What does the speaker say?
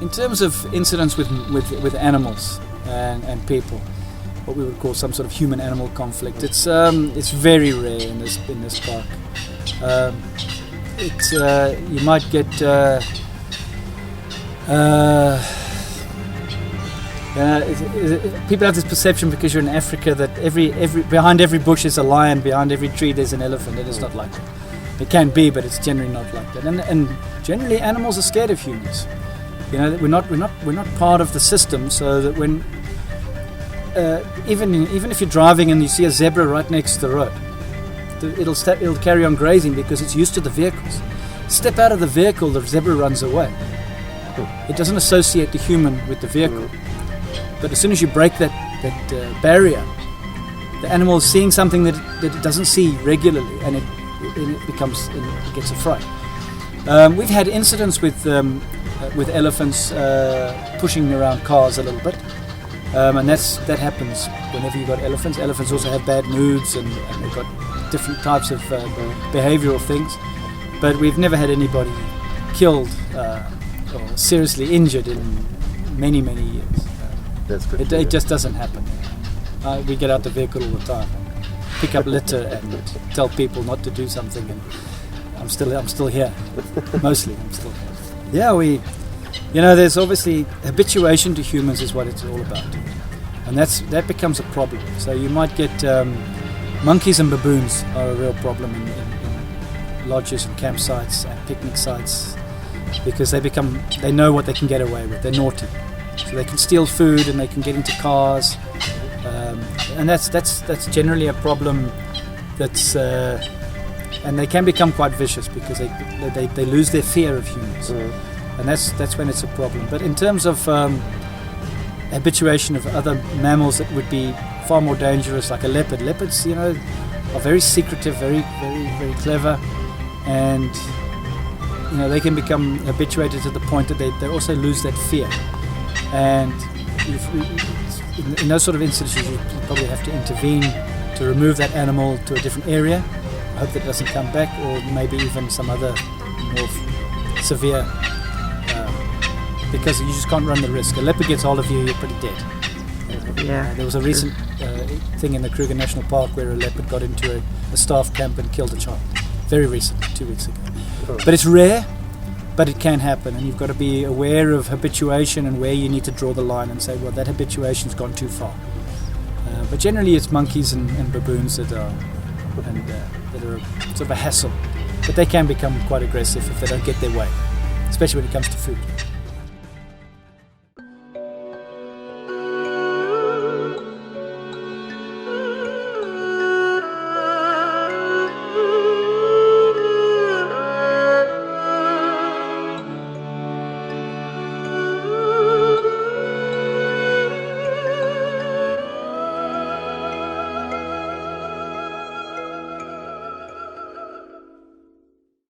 In terms of incidents with animals and people, what we would call some sort of human-animal conflict, it's very rare in this park. You might get people have this perception because you're in Africa that behind every bush is a lion, behind every tree there's an elephant, and it's not like that. It can be, but it's generally not like that. And generally, animals are scared of humans. You know, we're not part of the system, so that when even if you're driving and you see a zebra right next to the road, it'll carry on grazing because it's used to the vehicles. Step out of the vehicle, the zebra runs away. It doesn't associate the human with the vehicle. But as soon as you break that barrier, the animal is seeing something that it doesn't see regularly, and it gets a fright. We've had incidents with elephants pushing around cars a little bit, and that happens whenever you've got elephants. Elephants also have bad moods, and they've got different types of behavioral things. But we've never had anybody killed or seriously injured in many years. That's good. It just doesn't happen. We get out the vehicle all the time, pick up litter, and tell people not to do something, and I'm still here. Mostly, I'm still here. Yeah, there's obviously habituation to humans is what it's all about, and that becomes a problem. So you might get monkeys and baboons are a real problem in lodges and campsites and picnic sites, because they know what they can get away with. They're naughty, so they can steal food and they can get into cars, and that's generally a problem. And they can become quite vicious because they lose their fear of humans, and that's when it's a problem. But in terms of habituation of other mammals that would be far more dangerous, like a leopard. Leopards, are very secretive, very clever, and they can become habituated to the point that they also lose that fear. And in those sort of instances, you probably have to intervene to remove that animal to a different area. I hope that it doesn't come back, or maybe even some other more severe, because you just can't run the risk. A leopard gets hold of you, you're pretty dead. Yeah. There was a recent thing in the Kruger National Park where a leopard got into a staff camp and killed a child. Very recent, 2 weeks ago. But it's rare, but it can happen, and you've got to be aware of habituation and where you need to draw the line and say, well, that habituation's gone too far. But generally it's monkeys and baboons that are sort of a hassle. But they can become quite aggressive if they don't get their way, especially when it comes to food.